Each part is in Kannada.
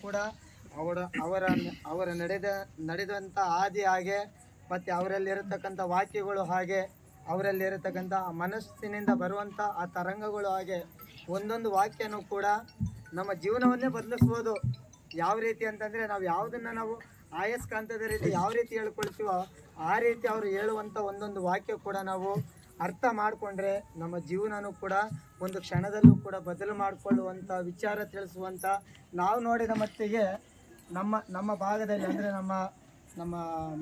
ಕೂಡ ಅವರ ಅವರ ಅವರ ನಡೆದಂಥ ಹಾದಿ ಹಾಗೆ ಮತ್ತು ಅವರಲ್ಲಿರತಕ್ಕಂಥ ವಾಕ್ಯಗಳು ಹಾಗೆ ಅವರಲ್ಲಿರತಕ್ಕಂಥ ಮನಸ್ಸಿನಿಂದ ಬರುವಂಥ ಆ ತರಂಗಗಳು ಹಾಗೆ ಒಂದೊಂದು ವಾಕ್ಯನೂ ಕೂಡ ನಮ್ಮ ಜೀವನವನ್ನೇ ಬದಲಿಸ್ಬೋದು. ಯಾವ ರೀತಿ ಅಂತಂದರೆ ನಾವು ಯಾವುದನ್ನು ನಾವು ಆಯಸ್ಕಾಂತದ ರೀತಿ ಯಾವ ರೀತಿ ಹೇಳ್ಕೊಳ್ತೀವೋ ಆ ರೀತಿ ಅವರು ಹೇಳುವಂಥ ಒಂದೊಂದು ವಾಕ್ಯ ಕೂಡ ನಾವು ಅರ್ಥ ಮಾಡಿಕೊಂಡ್ರೆ ನಮ್ಮ ಜೀವನನೂ ಕೂಡ ಒಂದು ಕ್ಷಣದಲ್ಲೂ ಕೂಡ ಬದಲು ಮಾಡಿಕೊಳ್ಳುವಂಥ ವಿಚಾರ ತಿಳಿಸುವಂಥ ನಾವು ನೋಡಿದ ಮಟ್ಟಿಗೆ ನಮ್ಮ ಭಾಗದಲ್ಲಿ ಅಂದರೆ ನಮ್ಮ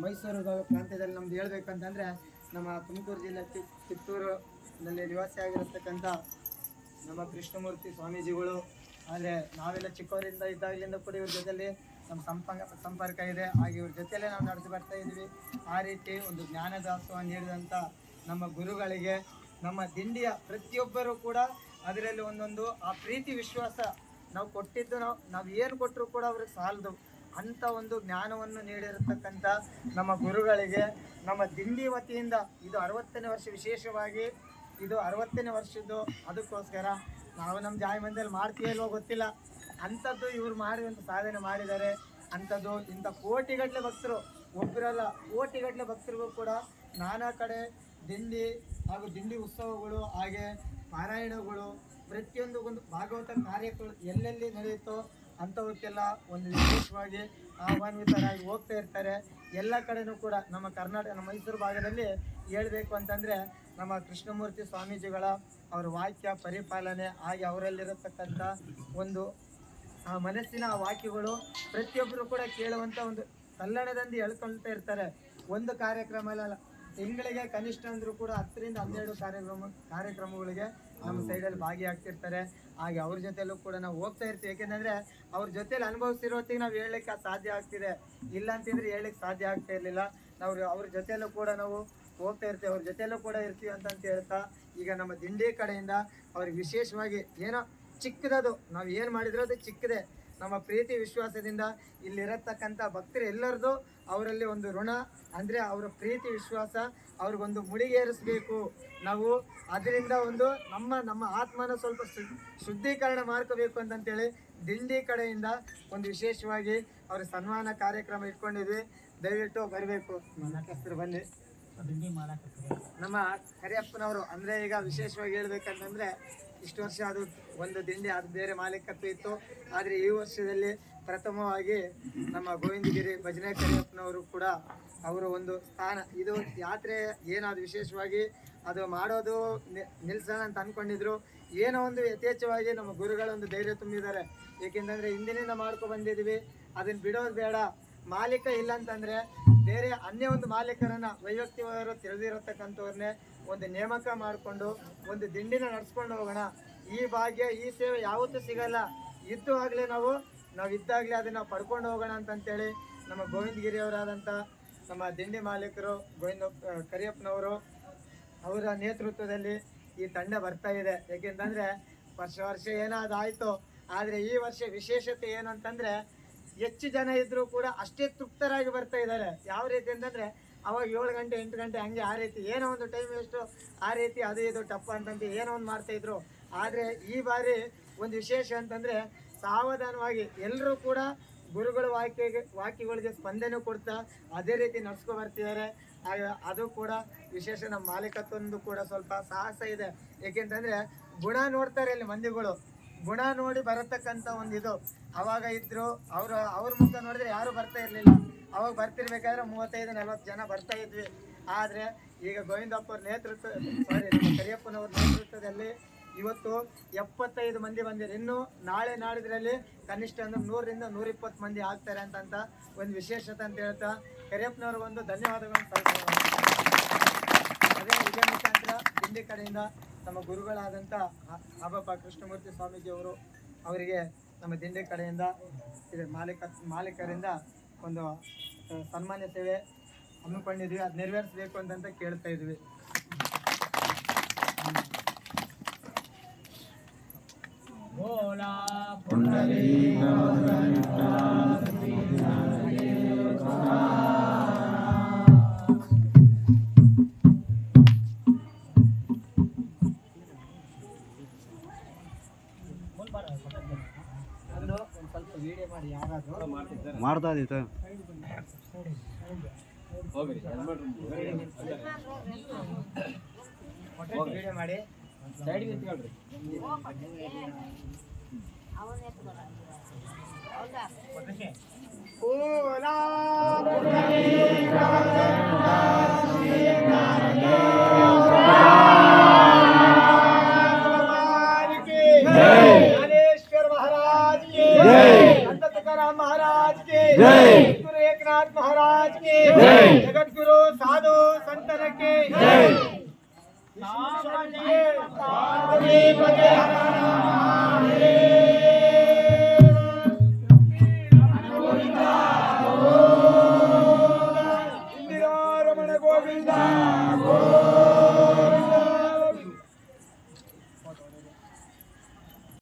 ಮೈಸೂರು ಪ್ರಾಂತ್ಯದಲ್ಲಿ ನಮ್ದು ಹೇಳ್ಬೇಕಂತಂದರೆ ನಮ್ಮ ತುಮಕೂರು ಜಿಲ್ಲೆ ಕಿತ್ತೂರಿನಲ್ಲಿ ನಿವಾಸಿಯಾಗಿರತಕ್ಕಂಥ ನಮ್ಮ ಕೃಷ್ಣಮೂರ್ತಿ ಸ್ವಾಮೀಜಿಗಳು. ಆದರೆ ನಾವೆಲ್ಲ ಚಿಕ್ಕವರಿಂದ ಇದ್ದಾಗಲಿಂದ ಕೂಡ ಇವ್ರ ಜೊತೆಯಲ್ಲಿ ನಮ್ಮ ಸಂಪರ್ಕ ಇದೆ. ಹಾಗೆ ಇವ್ರ ಜೊತೆಯಲ್ಲೇ ನಾವು ನಡೆದು ಬರ್ತಾ ಇದ್ವಿ. ಆ ರೀತಿ ಒಂದು ಜ್ಞಾನದಾಸೋಹ ನೀಡಿದಂಥ ನಮ್ಮ ಗುರುಗಳಿಗೆ ನಮ್ಮ ದಿಂಡಿಯ ಪ್ರತಿಯೊಬ್ಬರೂ ಕೂಡ ಅದರಲ್ಲಿ ಒಂದೊಂದು ಆ ಪ್ರೀತಿ ವಿಶ್ವಾಸ ನಾವು ಕೊಟ್ಟಿದ್ದು ನಾವು ಏನು ಕೊಟ್ಟರು ಕೂಡ ಅವ್ರಿಗೆ ಸಾಲದು ಅಂಥ ಒಂದು ಜ್ಞಾನವನ್ನು ನೀಡಿರತಕ್ಕಂಥ ನಮ್ಮ ಗುರುಗಳಿಗೆ ನಮ್ಮ ದಿಂಡಿ ವತಿಯಿಂದ ಇದು 60ನೇ ವರ್ಷ, ವಿಶೇಷವಾಗಿ ಇದು 60ನೇ ವರ್ಷದ್ದು. ಅದಕ್ಕೋಸ್ಕರ ನಾವು ನಮ್ಮ ಜಾಯಮಂದಿಯಲ್ಲಿ ಮಾಡ್ತೀವಲ್ವೋ ಗೊತ್ತಿಲ್ಲ, ಅಂಥದ್ದು ಇವರು ಮಾಡುವಂಥ ಸಾಧನೆ ಮಾಡಿದ್ದಾರೆ. ಅಂಥದ್ದು ಇಂಥ ಕೋಟಿಗಟ್ಟಲೆ ಭಕ್ತರು, ಒಬ್ಬರಲ್ಲ ಕೋಟಿಗಟ್ಟಲೆ ಭಕ್ತರಿಗೂ ಕೂಡ ನಾನಾ ಕಡೆ ದಿಂಡಿ ಹಾಗೂ ದಿಂಡಿ ಉತ್ಸವಗಳು ಹಾಗೆ ಪಾರಾಯಣಗಳು ಪ್ರತಿಯೊಂದು ಒಂದು ಭಾಗವತ ಕಾರ್ಯಗಳು ಎಲ್ಲೆಲ್ಲಿ ನಡೆಯುತ್ತೋ ಅಂಥವಕ್ಕೆಲ್ಲ ಒಂದು ವಿಶೇಷವಾಗಿ ಆಹ್ವಾನಿತರಾಗಿ ಹೋಗ್ತಾ ಇರ್ತಾರೆ. ಎಲ್ಲ ಕಡೆನೂ ಕೂಡ ನಮ್ಮ ಕರ್ನಾಟಕ, ನಮ್ಮ ಮೈಸೂರು ಭಾಗದಲ್ಲಿ ಹೇಳಬೇಕು ಅಂತಂದರೆ ನಮ್ಮ ಕೃಷ್ಣಮೂರ್ತಿ ಸ್ವಾಮೀಜಿಗಳ ಅವರ ವಾಕ್ಯ ಪರಿಪಾಲನೆ ಹಾಗೆ ಅವರಲ್ಲಿರತಕ್ಕಂಥ ಒಂದು ಆ ಮನಸ್ಸಿನ ವಾಕ್ಯಗಳು ಪ್ರತಿಯೊಬ್ಬರು ಕೂಡ ಕೇಳುವಂಥ ಒಂದು ತಲ್ಲಣದಿಂದ ಹೇಳ್ಕೊಳ್ತಾ ಇರ್ತಾರೆ. ಒಂದು ಕಾರ್ಯಕ್ರಮ ಅಲ್ಲ, ತಿಂಗಳಿಗೆ ಕನಿಷ್ಠ ಅಂದರೂ ಕೂಡ 10ರಿಂದ 12 ಕಾರ್ಯಕ್ರಮಗಳಿಗೆ ನಮ್ಮ ಸೈಡಲ್ಲಿ ಭಾಗಿಯಾಗ್ತಿರ್ತಾರೆ. ಹಾಗೆ ಅವ್ರ ಜೊತೆಯಲ್ಲೂ ಕೂಡ ನಾವು ಹೋಗ್ತಾ ಇರ್ತೀವಿ. ಏಕೆಂದರೆ ಅವ್ರ ಜೊತೆಯಲ್ಲಿ ಅನುಭವಿಸಿರೋತ್ತಿಗೆ ನಾವು ಹೇಳಲಿಕ್ಕೆ ಸಾಧ್ಯ ಆಗ್ತಿದೆ, ಇಲ್ಲ ಅಂತಂದರೆ ಹೇಳಲಿಕ್ಕೆ ಸಾಧ್ಯ ಆಗ್ತಾ ಇರಲಿಲ್ಲ. ನಾವು ಅವ್ರ ಜೊತೆಯಲ್ಲೂ ಕೂಡ ನಾವು ಹೋಗ್ತಾ ಇರ್ತೀವಿ, ಅವ್ರ ಜೊತೆಯಲ್ಲೂ ಕೂಡ ಇರ್ತೀವಿ ಅಂತ ಹೇಳ್ತಾ ಈಗ ನಮ್ಮ ದಿಂಡಿ ಕಡೆಯಿಂದ ಅವ್ರಿಗೆ ವಿಶೇಷವಾಗಿ ಏನೋ ಚಿಕ್ಕದದು ನಾವು ಏನು ಮಾಡಿದ್ರು ಅದು ಚಿಕ್ಕದೇ. ನಮ್ಮ ಪ್ರೀತಿ ವಿಶ್ವಾಸದಿಂದ ಇಲ್ಲಿರತಕ್ಕಂಥ ಭಕ್ತರು ಎಲ್ಲರದು ಅವರಲ್ಲಿ ಒಂದು ಋಣ ಅಂದರೆ ಅವರ ಪ್ರೀತಿ ವಿಶ್ವಾಸ ಅವ್ರಿಗೊಂದು ಮುಡಿಗೇರಿಸಬೇಕು. ನಾವು ಅದರಿಂದ ಒಂದು ನಮ್ಮ ಆತ್ಮನ ಸ್ವಲ್ಪ ಶುದ್ಧೀಕರಣ ಮಾಡ್ಕೋಬೇಕು ಅಂತಂತೇಳಿ ದಿಂಡಿ ಕಡೆಯಿಂದ ಒಂದು ವಿಶೇಷವಾಗಿ ಅವ್ರ ಸನ್ಮಾನ ಕಾರ್ಯಕ್ರಮ ಇಟ್ಕೊಂಡಿದ್ವಿ. ದಯವಿಟ್ಟು ಬರಬೇಕು, ಹೆಸರು ಬನ್ನಿ. ನಮ್ಮ ಕರಿಯಪ್ಪನವರು ಅಂದರೆ ಈಗ ವಿಶೇಷವಾಗಿ ಹೇಳ್ಬೇಕಂತಂದರೆ ಇಷ್ಟು ವರ್ಷ ಅದು ಒಂದು ದಿಂಡಿ ಅದು ಬೇರೆ ಮಾಲೀಕತ್ವ ಇತ್ತು. ಆದರೆ ಈ ವರ್ಷದಲ್ಲಿ ಪ್ರಥಮವಾಗಿ ನಮ್ಮ ಗೋವಿಂದಗಿರಿ ಭಜನೆ ಕರಿಯಪ್ಪನವರು ಕೂಡ ಅವರು ಒಂದು ಸ್ಥಾನ, ಇದು ಯಾತ್ರೆ ಏನಾದ್ರು ವಿಶೇಷವಾಗಿ ಅದು ಮಾಡೋದು ನಿಲ್ಸೋಣ ಅಂತ ಅಂದ್ಕೊಂಡಿದ್ರು. ಏನೋ ಒಂದು ಯಥೇಚ್ಛವಾಗಿ ನಮ್ಮ ಗುರುಗಳೊಂದು ಧೈರ್ಯ ತುಂಬಿದ್ದಾರೆ. ಏಕೆಂತಂದರೆ ಹಿಂದಿನಿಂದ ಮಾಡ್ಕೊ ಬಂದಿದ್ದೀವಿ, ಅದನ್ನು ಬಿಡೋದು ಬೇಡ. ಮಾಲೀಕ ಇಲ್ಲ ಅಂತಂದರೆ ಬೇರೆ ಅನ್ಯ ಒಂದು ಮಾಲೀಕರನ್ನು ವೈಯಕ್ತಿಕವರು ತಿಳಿದಿರತಕ್ಕಂಥವ್ರನ್ನೇ ಒಂದು ನೇಮಕ ಮಾಡಿಕೊಂಡು ಒಂದು ದಿಂಡಿನ ನಡೆಸ್ಕೊಂಡು ಹೋಗೋಣ. ಈ ಭಾಗ್ಯ ಈ ಸೇವೆ ಯಾವತ್ತೂ ಸಿಗಲ್ಲ, ಇದ್ದು ಆಗಲೇ ನಾವು ಇದ್ದಾಗಲೇ ಅದನ್ನು ಪಡ್ಕೊಂಡು ಹೋಗೋಣ ಅಂತಂತೇಳಿ ನಮ್ಮ ಗೋವಿಂದಗಿರಿಯವರಾದಂಥ ನಮ್ಮ ದಿಂಡಿ ಮಾಲೀಕರು ಕರಿಯಪ್ಪನವರು ಅವರ ನೇತೃತ್ವದಲ್ಲಿ ಈ ತಂಡ ಬರ್ತಾ ಇದೆ. ಏಕೆಂತಂದರೆ ವರ್ಷ ಏನಾದಾಯಿತು, ಆದರೆ ಈ ವರ್ಷ ವಿಶೇಷತೆ ಏನು ಅಂತಂದರೆ ಹೆಚ್ಚು ಜನ ಇದ್ದರೂ ಕೂಡ ಅಷ್ಟೇ ತೃಪ್ತರಾಗಿ ಬರ್ತಾ ಇದ್ದಾರೆ. ಯಾವ ರೀತಿ ಅಂತಂದರೆ ಅವಾಗ 7 ಗಂಟೆ 8 ಗಂಟೆ ಹಂಗೆ ಆ ರೀತಿ ಏನೋ ಒಂದು ಟೈಮ್ ವೇಸ್ಟು ಆ ರೀತಿ ಅದು ಇದು ಟಪ್ಪ ಅಂತಂದು ಏನೋ ಒಂದು ಮಾಡ್ತಾಯಿದ್ರು. ಆದರೆ ಈ ಬಾರಿ ಒಂದು ವಿಶೇಷ ಅಂತಂದರೆ ಸಾವಧಾನವಾಗಿ ಎಲ್ಲರೂ ಕೂಡ ಗುರುಗಳ ವಾಕ್ಯಗಳಿಗೆ ಸ್ಪಂದನೆ ಕೊಡ್ತಾ ಅದೇ ರೀತಿ ನಡ್ಸ್ಕೊ ಬರ್ತಿದ್ದಾರೆ. ಅದು ಕೂಡ ವಿಶೇಷ. ನಮ್ಮ ಮಾಲೀಕತ್ವದ್ದು ಕೂಡ ಸ್ವಲ್ಪ ಸಾಹಸ ಇದೆ. ಏಕೆಂತಂದರೆ ಗುಣ ನೋಡ್ತಾರೆ ಇಲ್ಲಿ ಮಂದಿಗಳು, ಗುಣ ನೋಡಿ ಬರತಕ್ಕಂಥ ಒಂದು ಇದು. ಅವಾಗ ಇದ್ದರು ಅವ್ರ ಮುಖ ನೋಡಿದ್ರೆ ಯಾರೂ ಬರ್ತಾ ಇರಲಿಲ್ಲ. ಅವಾಗ ಬರ್ತಿರ್ಬೇಕಾದ್ರೆ 35-40 ಜನ ಬರ್ತಾ ಇದ್ವಿ. ಆದರೆ ಈಗ ಗೋವಿಂದಪ್ಪವ್ರ ನಮ್ಮ ಕರಿಯಪ್ಪನವ್ರ ನೇತೃತ್ವದಲ್ಲಿ ಇವತ್ತು 75 ಮಂದಿ ಬಂದಿರು. ಇನ್ನು ನಾಳೆ ನಾಡಿದ್ರಲ್ಲಿ ಕನಿಷ್ಠ ಅಂದ್ರೆ 100ರಿಂದ 120 ಮಂದಿ ಆಗ್ತಾರೆ ಅಂತ ಒಂದು ವಿಶೇಷತೆ ಅಂತ ಹೇಳ್ತಾ ಕರಿಯಪ್ಪನವ್ರಿಗೊಂದು ಧನ್ಯವಾದಗಳನ್ನು ಸಲ್ಲಿಸ್ತಾರೆ. ಅದೇ ಇದೇ ಮುಖಾಂತರ ದಿಂಡಿ ಕಡೆಯಿಂದ ನಮ್ಮ ಗುರುಗಳಾದಂಥ ಅಬ್ಬಪ್ಪ ಕೃಷ್ಣಮೂರ್ತಿ ಸ್ವಾಮೀಜಿಯವರು ಅವರಿಗೆ ನಮ್ಮ ದಿಂಡಿ ಕಡೆಯಿಂದ ಮಾಲೀಕರಿಂದ ಒಂದು ಸನ್ಮಾನ್ಯ ಸೇವೆ ಹಮ್ಮಿಕೊಂಡಿದ್ವಿ. ಅದು ನೆರವೇರಿಸಬೇಕು ಅಂತ ಕೇಳ್ತಾ ಇದ್ವಿ. ಒಂದು ಸ್ವಲ್ಪ ವಿಡಿಯೋ ಮಾಡಿ ಮಾಡ್ತಾ ಇದ್ದೀತ ಮಾಡಿ ಕೋಲಾರ